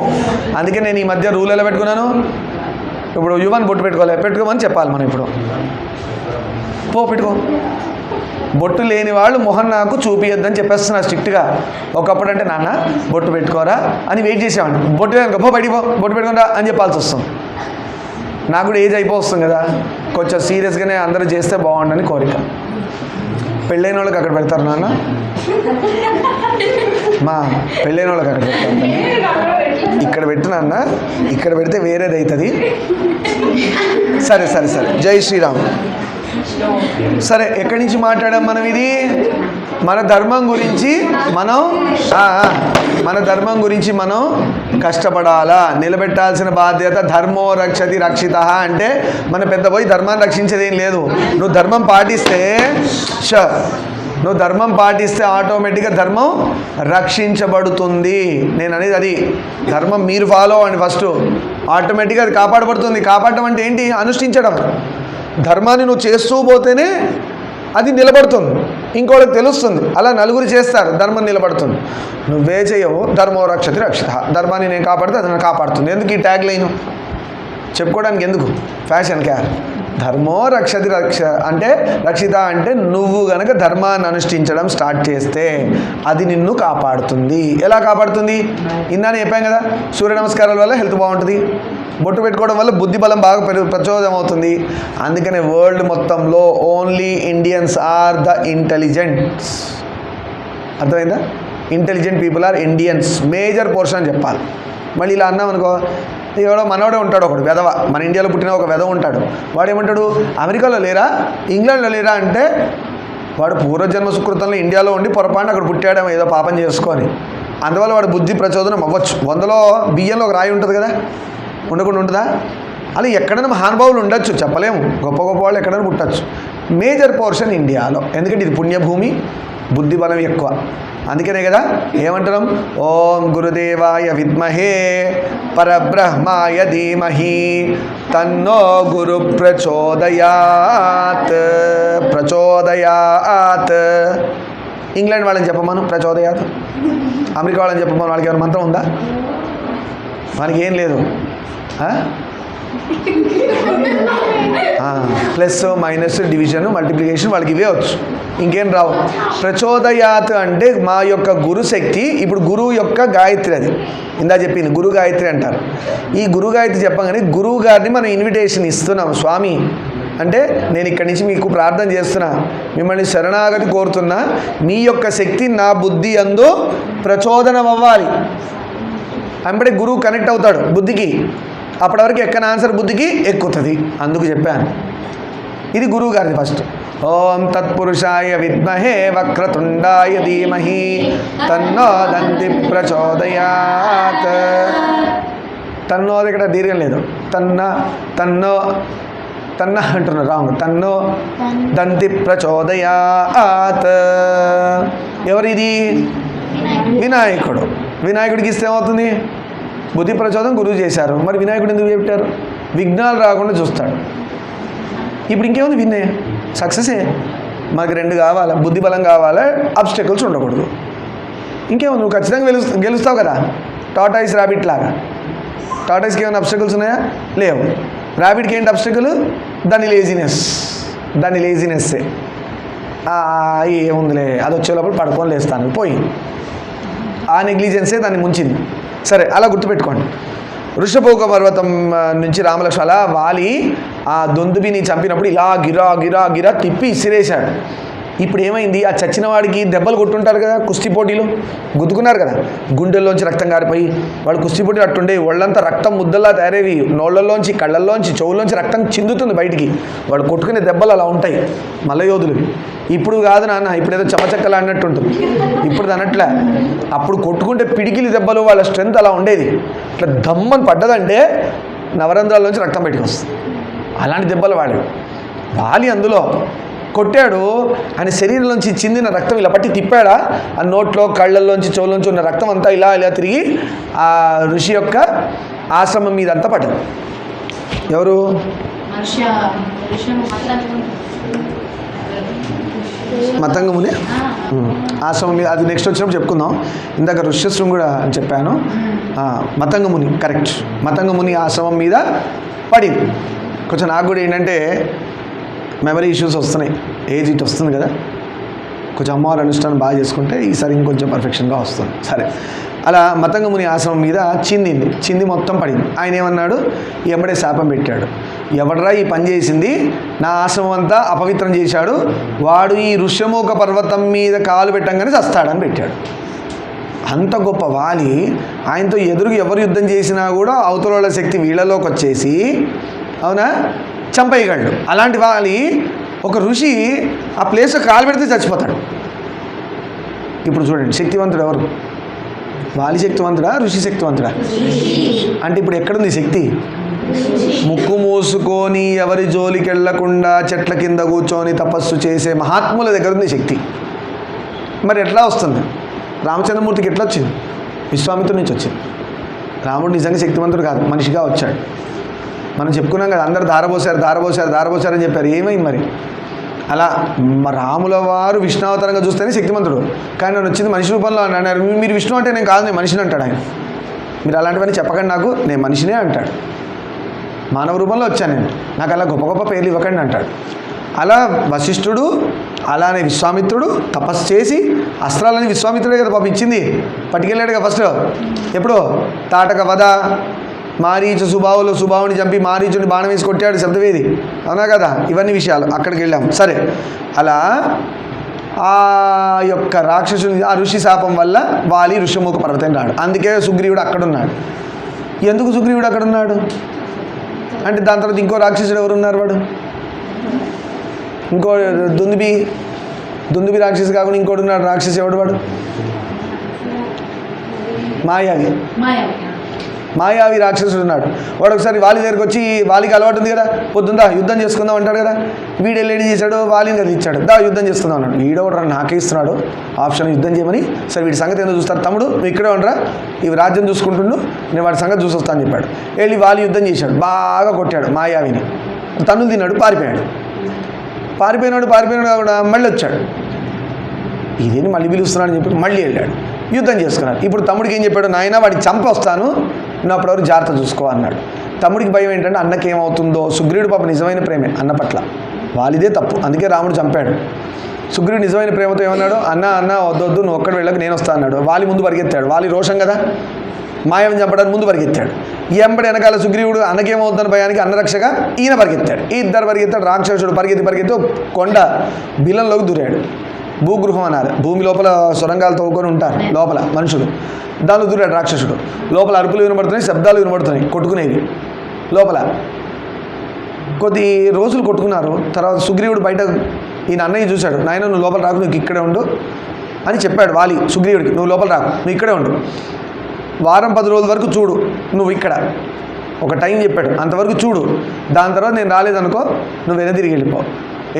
అందుకే నేను ఈ మధ్య రూల్ ఎలా పెట్టుకున్నాను, ఇప్పుడు యువన్ బొట్టు పెట్టుకోమని చెప్పాలి మనం. ఇప్పుడు పెట్టుకో. బొట్టు లేని వాళ్ళు మొహం నాకు చూపియొద్దని చెప్పేస్తున్నా స్ట్రిక్ట్గా. ఒకప్పుడు అంటే నాన్న బొట్టు పెట్టుకోరా అని వెయిట్ చేసేవాడిని. బొట్టు లేక బయటికి బొట్టు పెట్టుకోరా అని చెప్పాల్సి వస్తుంది. నాకు కూడా ఏజ్ అయిపోతుంది కదా, కొంచెం సీరియస్గానే అందరూ చేస్తే బాగుండని కోరిక. పెళ్ళైన వాళ్ళకి అక్కడ పెడతారు నాన్న, మా పెళ్ళైన వాళ్ళకి అక్కడ పెడతారు. ఇక్కడ పెట్టు నాన్న, ఇక్కడ పెడితే వేరేది అవుతుంది. సరే జై శ్రీరామ్. సరే, ఎక్కడి నుంచి మాట్లాడాం మనం? ఇది మన ధర్మం గురించి మనం కష్టపడాలా, నిలబెట్టాల్సిన బాధ్యత. ధర్మో రక్షతి రక్షిత అంటే మన పెద్ద పోయి ధర్మాన్ని రక్షించేది ఏం లేదు. నువ్వు ధర్మం పాటిస్తే ఆటోమేటిక్గా ధర్మం రక్షించబడుతుంది. నేను అనేది అది. ధర్మం మీరు ఫాలో అవ్వండి ఫస్ట్, ఆటోమేటిక్గా అది కాపాడబడుతుంది. కాపాడటం అంటే ఏంటి? అనుష్ఠించడం. ధర్మాన్ని నువ్వు చేస్తూ పోతేనే అది నిలబడుతుంది, ఇంకోళ్ళకి తెలుస్తుంది. అలా నలుగురు చేస్తారు, ధర్మం నిలబడుతుంది. నువ్వే చేయవు, ధర్మో రక్షతి రక్షిత, ధర్మాన్ని నేను కాపాడితే అది నన్ను కాపాడుతుంది. ఎందుకు ఈ ట్యాగ్ లైను చెప్పుకోవడానికి? ఎందుకు ఫ్యాషన్ క్యా? ధర్మో రక్షతి అంటే రక్షిత అంటే నువ్వు గనక ధర్మాన్ని అనుష్ఠించడం స్టార్ట్ చేస్తే అది నిన్ను కాపాడుతుంది. ఎలా కాపాడుతుంది? ఇందానే చెప్పాం కదా, సూర్య నమస్కారాల వల్ల హెల్త్ బాగుంటుంది, బొట్టు పెట్టుకోవడం వల్ల బుద్ధి బలం బాగా ప్రచోదనం అవుతుంది. అందుకనే వరల్డ్ మొత్తంలో only Indians are the intelligents. అర్థమైందా? Intelligent people are Indians, major portion అని చెప్పాలి. మళ్ళీ ఇలా అన్నాం అనుకో, ఎవడో మనోడే ఉంటాడు ఒకడు వెధవ, మన ఇండియాలో పుట్టిన ఒక వెధవ ఉంటాడు, వాడు ఏమంటాడు, అమెరికాలో లేరా, ఇంగ్లాండ్లో లేరా అంటే వాడు పూర్వజన్మ సుకృతంలో ఇండియాలో ఉండి పొరపాటున అక్కడ పుట్టాడేమో ఏదో పాపం చేసుకొని, అందువల్ల వాడు బుద్ధి ప్రచోదనం అవ్వచ్చు. 100లో బియ్యంలో ఒక రాయి ఉంటుంది కదా, ఉండకుండా ఉంటుందా? అలా ఎక్కడైనా మహానుభావులు ఉండొచ్చు, చెప్పలేము, గొప్ప గొప్ప వాళ్ళు ఎక్కడైనా పుట్టచ్చు. మేజర్ పోర్షన్ ఇండియాలో, ఎందుకంటే ఇది పుణ్యభూమి, బుద్ధి బలం ఎక్కువ. అందుకనే కదా ఏమంటున్నాం, ఓం గురుదేవాయ విద్మహే పరబ్రహ్మాయ ధీమహి తన్నో గురు ప్రచోదయాత్. ప్రచోదయాత్ ఇంగ్లాండ్ వాళ్ళని చెప్పమను ప్రచోదయాత్, అమెరికా వాళ్ళని చెప్పమను, వాళ్ళకి ఏమైనా మంత్రం ఉందా? వాళ్ళకి ఏం లేదు. ప్లస్ మైనస్ డివిజన్ మల్టిప్లికేషన్ వాళ్ళకి ఇవే వచ్చు, ఇంకేం రావు. ప్రచోదయాత్ అంటే మా యొక్క గురుశక్తి, ఇప్పుడు గురువు యొక్క గాయత్రి, అది ఇందా చెప్పింది గురు గాయత్రి అంటారు. ఈ గురు గాయత్రి చెప్పగానే గురువు గారిని మనం ఇన్విటేషన్ ఇస్తున్నాం. స్వామి అంటే నేను ఇక్కడి నుంచి మీకు ప్రార్థన చేస్తున్నా, మిమ్మల్ని శరణాగతి కోరుతున్నా, మీ యొక్క శక్తి నా బుద్ధి యందు ప్రచోదనం అవ్వాలి. అంటే గురువు కనెక్ట్ అవుతాడు బుద్ధికి, అప్పటి వరకు ఎక్కని ఆన్సర్ బుద్ధికి ఎక్కుతుంది. అందుకు చెప్పాను ఇది గురువు గారిది ఫస్ట్. ఓం తత్పురుషాయ విద్మహే వక్రతుండాయ ధీమహి తన్నో దంతి ప్రచోదయాత్. తన్నో ఇక్కడ దీర్ఘం లేదు, తన్నో అంటున్నారు, రాంగ్. తన్నో దంతి ప్రచోదయాత్. ఎవరిది? వినాయకుడు. వినాయకుడికి ఇస్తే ఏమవుతుంది? బుద్ధి ప్రచోదనం గురువు చేశారు. మరి వినాయకుడు ఎందుకు చెప్పారు? విఘ్నాలు రాకుండా చూస్తాడు. ఇప్పుడు ఇంకేముంది? విన్నే సక్సెసే. మనకి 2 కావాలా, బుద్ధి బలం కావాలా, అబ్స్టెకల్స్ ఉండకూడదు. ఇంకేముంది? నువ్వు ఖచ్చితంగా గెలుస్తావు కదా, టాటాయిస్ ర్యాబిట్ లాగా. టాటాయిస్కి ఏమైనా అబ్స్టెకల్స్ ఉన్నాయా? లేవు. ర్యాబిట్కి ఏంటి అబ్స్టెకల్? దాని లేజినెస్సే. ఏముందిలే, అది వచ్చేటప్పుడు పడుకొని లేస్తాను పోయి, ఆ నెగ్లిజెన్సే దాన్ని ముంచింది. సరే, అలా గుర్తుపెట్టుకోండి. వృషభోగ పర్వతం నుంచి రామలక్ష్మణ అలా వాలి ఆ దొందుబిని చంపినప్పుడు ఇలా గిరా గిరా గిరా తిప్పి ఇసిరేశాడు. ఇప్పుడు ఏమైంది? ఆ చచ్చిన వాడికి దెబ్బలు కొట్టుంటారు కదా, కుస్తీ పోటీలు గుద్దుకున్నారు కదా, గుండెల్లోంచి రక్తం కారిపోయి వాడు కుస్తీ పోటీలు అట్టుండే, ఒళ్ళంతా రక్తం ముద్దల్లా తయారేవి, నోళ్ళల్లోంచి కళ్ళల్లోంచి చెవుల్లోంచి రక్తం చిందుతుంది బయటికి. వాడు కొట్టుకునే దెబ్బలు అలా ఉంటాయి మల్లయోధులు. ఇప్పుడు కాదు నాన్న, ఇప్పుడు ఏదో చెమచక్కలు అన్నట్టు ఉంటుంది, ఇప్పుడు అనట్లే. అప్పుడు కొట్టుకుంటే పిడికిలి దెబ్బలు, వాళ్ళ స్ట్రెంత్ అలా ఉండేది. ఇట్లా దమ్మని పడ్డదంటే నవరంధ్రాల్లోంచి రక్తం బయటకు వస్తుంది. అలాంటి దెబ్బలు వాలి అందులో కొట్టాడు. ఆయన శరీరంలోంచి చిందిన రక్తం ఇలా పట్టి తిప్పాడా, ఆ నోట్లో కళ్ళల్లోంచి చెవుల్లోంచి ఉన్న రక్తం అంతా ఇలా తిరిగి ఆ ఋషి యొక్క ఆశ్రమం మీద అంతా పడ్డది. ఎవరు? మతంగముని ఆశ్రమం మీద. అది నెక్స్ట్ వచ్చినప్పుడు చెప్పుకుందాం. ఇందాక ఋష్యశృంగుడు అని చెప్పాను, మతంగముని కరెక్ట్. మతంగముని ఆశ్రమం మీద పడింది. కొంచెం నాకు కూడా ఏంటంటే మెమరీ ఇష్యూస్ వస్తున్నాయి, ఏజ్ ఇటు వస్తుంది కదా, కొంచెం అమ్మవారి అనుష్ఠానం బాగా చేసుకుంటే ఈసారి ఇంకొంచెం పర్ఫెక్షన్గా వస్తుంది. సరే, అలా మతంగముని ఆశ్రమం మీద చింది మొత్తం పడింది. ఆయన ఏమన్నాడు? ఎమ్మడే శాపం పెట్టాడు. ఎవడరా ఈ పని చేసింది, నా ఆశ్రమం అంతా అపవిత్రం చేశాడు, వాడు ఈ ఋష్యమూక పర్వతం మీద కాలు పెట్టంగానే చస్తాడని పెట్టాడు. అంత గొప్ప వాలి, ఆయనతో ఎదురుగా ఎవరు యుద్ధం చేసినా కూడా అవతల శక్తి వీళ్ళలోకి వచ్చేసి, అవునా, చంపేయగలడు. అలాంటి వాలి ఒక ఋషి ఆ ప్లేస్లో కాలు పెడితే చచ్చిపోతాడు. ఇప్పుడు చూడండి, శక్తివంతుడు ఎవరు? వాలి శక్తివంతుడా, ఋషి శక్తివంతుడా? అంటే ఇప్పుడు ఎక్కడుంది శక్తి? ముక్కు మూసుకొని ఎవరి జోలికి వెళ్లకుండా చెట్ల కింద కూర్చొని తపస్సు చేసే మహాత్ముల దగ్గర ఉంది శక్తి. మరి ఎట్లా వస్తుంది? రామచంద్రమూర్తికి ఎట్లా వచ్చింది? విశ్వామిత్రుడి నుంచి వచ్చింది. రాముడు నిజంగా శక్తివంతుడు కాదు, మనిషిగా వచ్చాడు. మనం చెప్పుకున్నాం కదా, అందరు ధారపోసారు అని చెప్పారు. ఏమైంది మరి? అలా రాముల వారు విష్ణావతారంగా చూస్తేనే శక్తిమంతుడు, కానీ నన్ను వచ్చింది మనిషి రూపంలో అన్నారు. మీరు విష్ణు అంటే నేను కాదు, నేను మనిషిని అంటాడు ఆయన. మీరు అలాంటివన్నీ చెప్పకండి, నాకు నేను మనిషినే అంటాడు. మానవ రూపంలో వచ్చాను నేను, నాకు అలా గొప్ప గొప్ప పేర్లు ఇవ్వకండి అంటాడు. అలా వశిష్ఠుడు, అలానే విశ్వామిత్రుడు తపస్సు చేసి అస్త్రాలని విశ్వామిత్రుడే కదా పాపం ఇచ్చింది, పట్టుకెళ్ళాడు కదా ఫస్ట్. ఎప్పుడు తాటక వధ, మారీచు సుబావుని చంపి మారీచుని బాణం వేసి కొట్టాడు శబ్దవేది, అవునా కదా? ఇవన్నీ విషయాలు అక్కడికి వెళ్ళాం. సరే, అలా ఆ యొక్క రాక్షసుని ఆ ఋషి శాపం వల్ల వాలి ఋషిముఖ పర్వతం రాడు. అందుకే సుగ్రీవుడు అక్కడున్నాడు. ఎందుకు సుగ్రీవుడు అక్కడున్నాడు అంటే దాని తర్వాత ఇంకో రాక్షసుడు ఎవరున్నారు? వాడు ఇంకో దుందుబి రాక్షసు కాకుండా ఇంకోటి ఉన్నాడు రాక్షసు. ఎవడు వాడు? మాయావి రాక్షసుడు ఉన్నాడు. వాడు ఒకసారి వాలి దగ్గరికి వచ్చి, వాలికి అలవాటు ఉంది కదా, పొద్దుందా యుద్ధం చేసుకుందాం అంటాడు కదా. వీడు వెళ్ళి చేశాడు, వాలిని కదా ఇచ్చాడు, దా యుద్ధం చేసుకుందాం అన్నాడు. వీడోడు నాకే ఇస్తున్నాడు ఆప్షన్ యుద్ధం చేయమని. సరే వీడి సంగతి ఏదో చూస్తారు, తమ్ముడు నువ్వు ఇక్కడే ఉండరా, ఇవి రాజ్యం చూసుకుంటుండు, నేను వాడి సంగతి చూసి వస్తా అని చెప్పాడు. వెళ్ళి వాలి యుద్ధం చేశాడు, బాగా కొట్టాడు మాయావిని, తన్నులు తిన్నాడు, పారిపోయినాడు కూడా మళ్ళీ వచ్చాడు. ఇదేని మళ్ళీ పిలుస్తున్నాడు అని చెప్పి మళ్ళీ వెళ్ళాడు, యుద్ధం చేసుకున్నాడు. ఇప్పుడు తమ్ముడికి ఏం చెప్పాడు? నాయన వాడికి చంపి వస్తాను, నువ్వు అప్పటివరకు జాగ్రత్త చూసుకో అన్నాడు. తమ్ముడికి భయం ఏంటంటే అన్నకి ఏమవుతుందో. సుగ్రీవుడు పాప నిజమైన ప్రేమే అన్న పట్ల, వాలిదే తప్పు, అందుకే రాముడు చంపాడు. సుగ్రీవుడు నిజమైన ప్రేమతో ఏమన్నాడు? అన్న వద్దొద్దు, నువ్వు ఒక్కడి వెళ్ళక నేను వస్తా అన్నాడు. వాలి ముందు పరిగెత్తాడు, వాలి రోషం కదా, మాయని చంపడానికి ముందు పరిగెత్తాడు. ఎంబడి వెనకాల సుగ్రీవుడు అన్నకేమవుతుందని భయానికి అన్నరక్షగా ఈయన పరిగెత్తాడు. ఇద్దరు పరిగెత్తాడు. రాక్షసుడు పరిగెత్తి కొండ బిలంలోకి దూరాడు. భూగృహం అన్నారు, భూమి లోపల సొరంగాలు తవ్వుకొని ఉంటారు లోపల మనుషులు, దానిలో దూరాడు రాక్షసుడు. లోపల అరుపులు వినబడుతున్నాయి, శబ్దాలు వినబడుతున్నాయి, కొట్టుకునేవి లోపల. కొద్ది రోజులు కొట్టుకున్నారు. తర్వాత సుగ్రీవుడు బయట ఈయన అన్నయ్య చూశాడు. నాయన నువ్వు లోపల రాకు, నువ్వు ఇక్కడే ఉండు అని చెప్పాడు వాలి సుగ్రీవుడికి. నువ్వు లోపల రాకు, నువ్వు ఇక్కడే ఉండు, వారం 10 రోజుల వరకు చూడు నువ్వు ఇక్కడ, ఒక టైం చెప్పాడు, అంతవరకు చూడు. దాని తర్వాత నేను రాలేదనుకో నువ్వు వెనక్కి తిరిగి వెళ్ళిపో.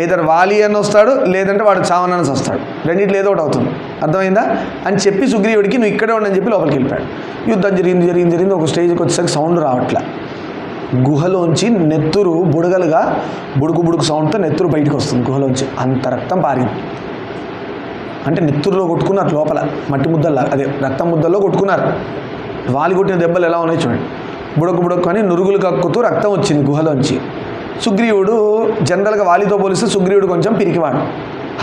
ఏదైనా వాలి అని వస్తాడు, లేదంటే వాడు చావనని వస్తాడు, రెండింటిలో ఏదో ఒకటి అవుతుంది, అర్థమైందా అని చెప్పి సుగ్రీవుడికి నువ్వు ఇక్కడే ఉండని చెప్పి లోపలికి వెళ్ళిపోయాడు. యుద్ధం జరిగింది. ఒక స్టేజ్కి వచ్చేసరికి సౌండ్ రావట్లే. గుహలోంచి నెత్తురు బుడగలుగా బుడుకు సౌండ్తో నెత్తురు బయటకు వస్తుంది గుహలోంచి. అంత రక్తం పారింది. అంటే నెత్తురులో కొట్టుకున్నారు లోపల, మట్టి ముద్దల్లో, అదే రక్తం ముద్దల్లో కొట్టుకున్నారు. వాలి కొట్టిన దెబ్బలు ఎలా ఉన్నాయి చూడండి. బుడకు అని నురుగులు కక్కుతూ రక్తం వచ్చింది గుహలోంచి. సుగ్రీవుడు జనరల్గా వాలితో పోలిస్తే సుగ్రీవుడు కొంచెం పిరికివాడు.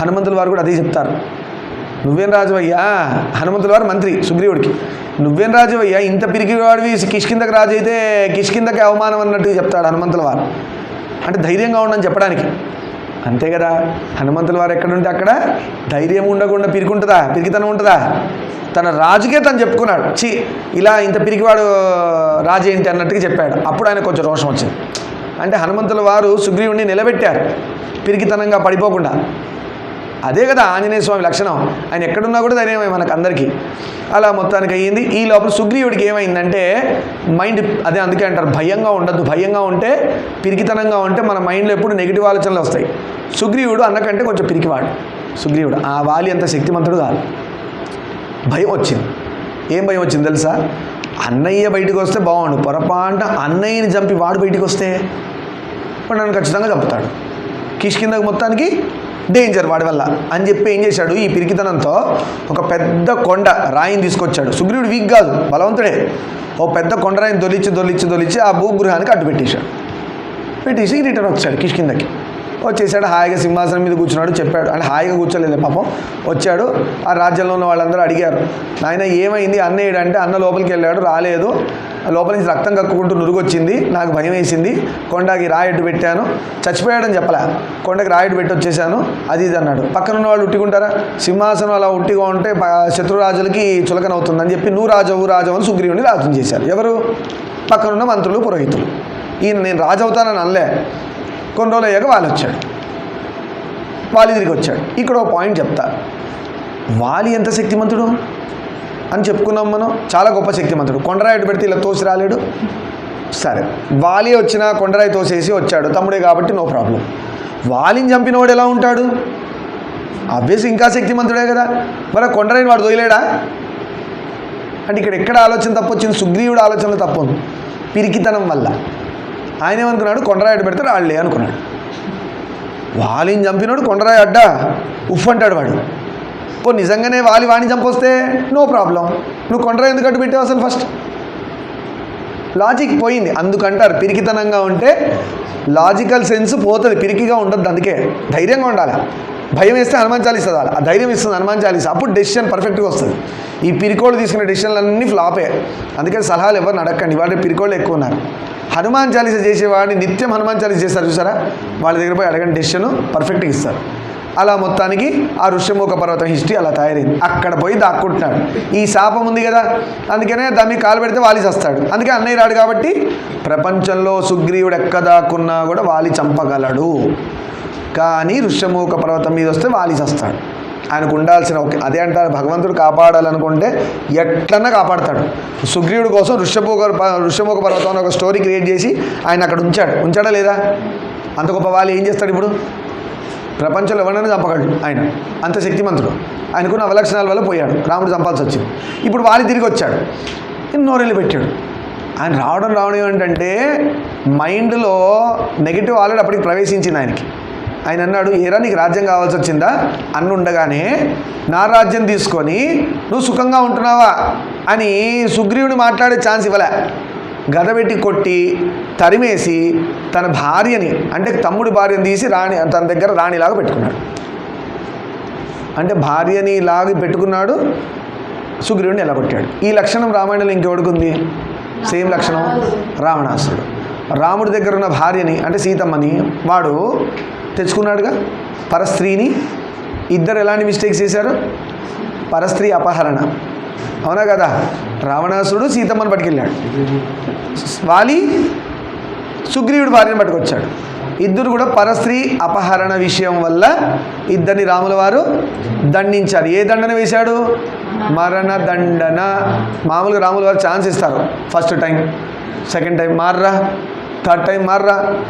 హనుమంతుల వారు కూడా అదే చెప్తారు. నువ్వేం రాజువయ్యా, హనుమంతుల వారు మంత్రి సుగ్రీవుడికి, నువ్వేం రాజువయ్యా, ఇంత పిరికివాడివి కిష్కిందకి రాజు అయితే కిష్కిందకి అవమానం అన్నట్టు చెప్తాడు హనుమంతుల వారు. అంటే ధైర్యంగా ఉండని చెప్పడానికి. అంతే కదా, హనుమంతుల వారు ఎక్కడుంటే అక్కడ ధైర్యం ఉండకుండా పిరికితనం ఉంటుందా? తన రాజుకే తను చెప్పుకున్నాడు, ఇలా ఇంత పిరికివాడు రాజు ఏంటి అన్నట్టుగా చెప్పాడు. అప్పుడు ఆయన కొంచెం రోషం వచ్చింది. అంటే హనుమంతుల వారు సుగ్రీవుడిని నిలబెట్టారు పిరికితనంగా పడిపోకుండా. అదే కదా ఆంజనేయ స్వామి లక్షణం. ఆయన ఎక్కడున్నా కూడా ధైర్యమే మనకు అందరికీ. అలా మొత్తానికి అయ్యింది. ఈ లోపల సుగ్రీవుడికి ఏమైందంటే మైండ్, అదే అందుకే అంటారు భయంగా ఉండద్దు. భయంగా ఉంటే, పిరికితనంగా ఉంటే మన మైండ్లో ఎప్పుడు నెగిటివ్ ఆలోచనలు వస్తాయి. సుగ్రీవుడు అన్నకంటే కొంచెం పిరికివాడు. సుగ్రీవుడు ఆ వాలి అంత శక్తిమంతుడు కాదు. భయం వచ్చింది. ఏం భయం వచ్చింది తెలుసా? అన్నయ్య బయటకు వస్తే బాగుండు, పొరపాటున అన్నయ్యని చంపి వాడు బయటకు వస్తే వాడు నన్ను ఖచ్చితంగా చంపుతాడు, కిష్కిందకి మొత్తానికి డేంజర్ వాడి వల్ల అని చెప్పి ఏం చేశాడు, ఈ పిరికితనంతో ఒక పెద్ద కొండ రాయిని తీసుకొచ్చాడు. సుగ్రీవుడు వీక్ కాదు, బలవంతుడే. ఓ పెద్ద కొండరాయిని దొలిచి ఆ భూగృహానికి అడ్డు పెట్టేసి రిటర్న్ వచ్చాడు కిష్కిందకి. వచ్చేసాడు, హాయిగా సింహాసనం మీద కూర్చున్నాడు. చెప్పాడు, అంటే హాయిగా కూర్చోలేదు పాపం. వచ్చాడు, ఆ రాజ్యంలో ఉన్న వాళ్ళందరూ అడిగారు, నాయన ఏమైంది అన్నయ్యడు అంటే, అన్న లోపలికి వెళ్ళాడు, రాలేదు, లోపల నుంచి రక్తం కక్కుకుంటూ నురుగొచ్చింది, నాకు భయం వేసింది, కొండకి రాయట్టు పెట్టాను, చచ్చిపోయాడని చెప్పలే, కొండకి రాయట్టు పెట్టి వచ్చేసాను, అది ఇది అన్నాడు. పక్కన ఉన్న వాళ్ళు ఉట్టికుంటారా? సింహాసనం అలా ఉట్టిగా ఉంటే శత్రురాజులకి చులకన అవుతుందని చెప్పి నువ్వు రాజవు అని సుగ్రీవుని రాజుని చేశారు. ఎవరు? పక్కనున్న మంత్రులు, పురోహితులు. ఈయన నేను రాజు అవుతానని అనలే. కొన్ని రోజులు అయ్యాక వాలి వచ్చాడు, వాలి తిరిగి వచ్చాడు. ఇక్కడ ఒక పాయింట్ చెప్తా. వాలి ఎంత శక్తిమంతుడు అని చెప్పుకున్నాం మనం, చాలా గొప్ప శక్తిమంతుడు. కొండరాయి పెడితే ఇలా తోసి రాలేడు. సరే, వాలి వచ్చినా కొండరాయి తోసేసి వచ్చాడు, తమ్ముడే కాబట్టి నో ప్రాబ్లం. వాలిని చంపినవాడు ఎలా ఉంటాడు? ఆబ్వియస్ ఇంకా శక్తిమంతుడే కదా. మరి కొండరాయిని వాడు తోయలేడా అంటే ఇక్కడ ఎక్కడ ఆలోచన తప్పు వచ్చింది? సుగ్రీవుడు ఆలోచనలో తప్పు ఉంది, పిరికితనం వల్ల. ఆయన ఏమనుకున్నాడు, కొండరాయి అడ్డు పెడితే రాళ్ళే అనుకున్నాడు. వాలిని చంపినాడు కొండరాయి అడ్డ ఉఫ్ అంటాడు వాడు. నిజంగానే వాడిని చంపొస్తే నో ప్రాబ్లం, నువ్వు కొండరాయి ఎందుకు అడ్డు పెట్టావు అసలు? ఫస్ట్ లాజిక్ పోయింది. అందుకంటారు పిరికితనంగా ఉంటే లాజికల్ సెన్స్ పోతుంది, పిరికిగా ఉండద్దు. అందుకే ధైర్యంగా ఉండాలి. భయం వేస్తే హనుమాన్ చాలీసా చదవాలి, ఆ ధైర్యం ఇస్తుంది హనుమాన్ చాలీసా. అప్పుడు డెసిషన్ పర్ఫెక్ట్గా వస్తుంది. ఈ పిరికోళ్ళు తీసుకునే డెసిషన్లన్నీ ఫ్లాపే. అందుకని సలహాలు ఎవరిని అడగండి, వాడి పిరికోళ్ళు ఎక్కువ ఉన్నారు. హనుమాన్ చాలీసా చేసేవాడిని నిత్యం హనుమాన్ చాలీసా చేస్తారు చూసారా, వాళ్ళ దగ్గర పోయి అడగండి, డెసిషన్ పర్ఫెక్ట్గా ఇస్తారు. అలా మొత్తానికి ఆ ఋష్యమూక పర్వతం హిస్టరీ అలా తయారైంది. అక్కడ పోయి దాక్కుంటున్నాడు. ఈ శాపం ఉంది కదా, అందుకనే దాన్ని కాలు పెడితే వాలి చస్తాడు. అందుకే అన్నయ్య రాడు కాబట్టి ప్రపంచంలో సుగ్రీవుడు ఎక్క దాక్కున్నా కూడా వాలి చంపగలడు. కానీ ఋష్యమూక పర్వతం మీద వస్తే వాలి చస్తాడు. ఆయనకు ఉండాల్సిన అదే అంటారు, భగవంతుడు కాపాడాలనుకుంటే ఎట్లన్నా కాపాడతాడు. సుగ్రీవుడి కోసం ఋష్యమూక పర్వతం ఒక స్టోరీ క్రియేట్ చేసి ఆయన అక్కడ ఉంచాడా లేదా? అంత గొప్ప వాలి ఏం చేస్తాడు ఇప్పుడు? ప్రపంచంలో ఎవరైనా చంపగలడు ఆయన, అంత శక్తిమంతుడు. ఆయనకున్న అవలక్షణాల వల్ల పోయాడు, రాముడు చంపాల్సి వచ్చింది. ఇప్పుడు వాలి తిరిగి వచ్చాడు, నోరెళ్ళి పెట్టాడు. ఆయన రావడం ఏంటంటే మైండ్లో నెగిటివ్ ఆల్రెడీ అప్పటికి ప్రవేశించింది ఆయనకి. ఆయన అన్నాడు, ఏరా నీకు రాజ్యం కావాల్సి వచ్చిందా? అన్ను ఉండగానే నా రాజ్యం తీసుకొని నువ్వు సుఖంగా ఉంటున్నావా అని సుగ్రీవుడు మాట్లాడే ఛాన్స్ ఇవ్వలే. గదబెట్టి కొట్టి తరిమేసి తన భార్యని, అంటే తమ్ముడి భార్యని తీసి తన దగ్గర రాణిలాగా పెట్టుకున్నాడు. అంటే భార్యని లాగి పెట్టుకున్నాడు, సుగ్రీవుడిని ఎలా కొట్టాడు. ఈ లక్షణం రామాయణంలో ఇంకెవడుకుంది? సేమ్ లక్షణం రావణాసురుడు. రాముడి దగ్గర ఉన్న భార్యని అంటే సీతమ్మని వాడు తెచ్చుకున్నాడుగా, పరస్త్రీని. ఇద్దరు ఎలాంటి మిస్టేక్స్ చేశారు? పరస్త్రీ అపహరణ, అవునా కదా? రావణాసురుడు సీతమ్మని పట్టుకెళ్ళాడు, వాలి సుగ్రీవుడి భార్యను పట్టుకొచ్చాడు. ఇద్దరు కూడా పరస్త్రీ అపహరణ విషయం వల్ల ఇద్దరిని రాముల వారు దండించారు. ఏ దండన వేశాడు? మరణ దండన. మామూలుగా రాముల వారు ఛాన్స్ ఇస్తారు, ఫస్ట్ టైం, సెకండ్ టైం మార్రా, థర్డ్ టైం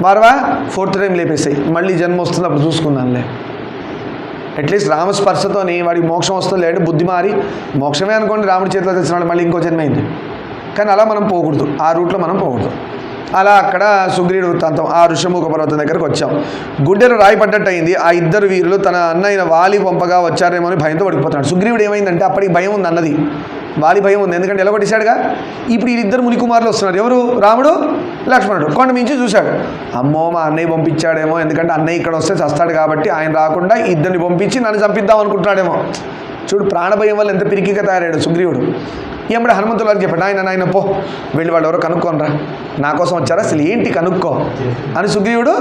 మారవా, ఫోర్త్ టైం లేపేసాయి, మళ్ళీ జన్మ వస్తుంది, అప్పుడు చూసుకుందాంలే. అట్లీస్ట్ రామస్పర్శతోని వాడికి మోక్షం వస్తుంది. లేదంటే బుద్ధి మారి మోక్షమే అనుకోండి, రాముడి చేతిలో తెచ్చినాడు, మళ్ళీ ఇంకో జన్మ అయింది. కానీ అలా మనం పోకూడదు, ఆ రూట్లో మనం పోకూడదు. అలా అక్కడ సుగ్రీవుడి వృత్తాంతం. ఆ ఋష్యమూక పర్వతం దగ్గరకు వచ్చాం. గుడ్డెలు రాయి పడ్డట్టు అయింది. ఆ ఇద్దరు వీరులు తన అన్నయ్య వాలి పంపగా వచ్చారేమో అని భయంతో పడిపోతున్నాడు. సుగ్రీవుడు ఏమైందంటే అప్పటికి భయం ఉంది, అన్నది వాలి భయం ఉంది. ఎందుకంటే ఎలా కొట్టేశాడుగా. ఇప్పుడు వీళ్ళిద్దరు మునికుమారులు వస్తున్నారు. ఎవరు? రాముడు, లక్ష్మణుడు. కొండ మించి చూశాడు, అమ్మో మా అన్నయ్య పంపించాడేమో, ఎందుకంటే అన్నయ్య ఇక్కడ వస్తే చస్తాడు కాబట్టి ఆయన రాకుండా ఇద్దరిని పంపించి నన్ను చంపిద్దాం అనుకుంటున్నాడేమో. చూడు, ప్రాణభయం వల్ల ఎంత పిరికిగా తయారాడు సుగ్రీవుడు. ఏమంటే హనుమంతుల వారికి చెప్పాడు, ఆయన పో వెళ్ళి వాళ్ళు ఎవరో కనుక్కోనరా, నా కోసం వచ్చారా, అసలు ఏంటి కనుక్కో అని సుగ్రీవుడు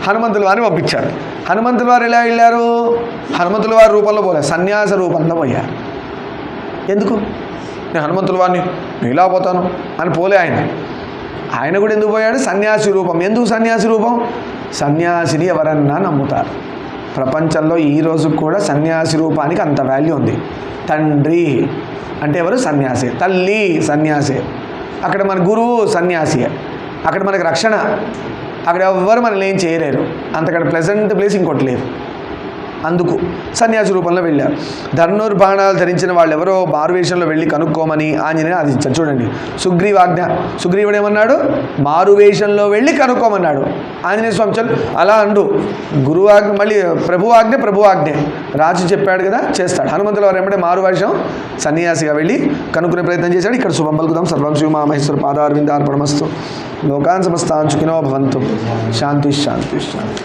హనుమంతుల వారిని పంపించాడు. హనుమంతుల వారు ఎలా వెళ్ళారు? హనుమంతుల వారి రూపంలో పోలే, సన్యాస రూపంలో పోయారు. ఎందుకు? నేను హనుమంతుల వారిని ఇలా పోతాను అని పోలే ఆయన కూడా ఎందుకు పోయాడు? సన్యాసి రూపం. ఎందుకు సన్యాసి రూపం? సన్యాసిని ఎవరన్నా నమ్ముతారు. ప్రపంచంలో ఈరోజు కూడా సన్యాసి రూపానికి అంత వాల్యూ ఉంది. తండ్రి అంటే ఎవరు? సన్యాసి. తల్లి సన్యాసి. అక్కడ మన గురువు సన్యాసి. అక్కడ మనకు రక్షణ. అక్కడ ఎవ్వరు మనల్ని ఏం చేయలేరు. అంతకంటే ప్లెజెంట్ ప్లేస్ ఇంకోటి లేదు. అందుకు సన్యాసి రూపంలో వెళ్ళారు. ధనుర్బాణాలు ధరించిన వాళ్ళు ఎవరో మారువేషంలో వెళ్ళి కనుక్కోమని ఆంజనేయుడు ఆదేశించారు. చూడండి, సుగ్రీవాజ్ఞ. సుగ్రీవుడు ఏమన్నాడు? మారువేషంలో వెళ్ళి కనుక్కోమన్నాడు. ఆంజనేయ స్వామి చలు అలా అండు. గురువాజ్ఞ మళ్ళీ ప్రభువాజ్ఞ రాజు చెప్పాడు కదా, చేస్తాడు. హనుమంతుల వారు ఏమంటే మారువేషం సన్యాసిగా వెళ్ళి కనుక్కునే ప్రయత్నం చేశాడు. ఇక్కడ శుభం పలుకుదాం. సర్వం శ్రీ ఉమామహేశ్వర పాదారవిందార్పణమస్తు. లోకాన్ సమస్తాన్ సుఖినో భవంతు. శాంతి శాంతి శాంతి.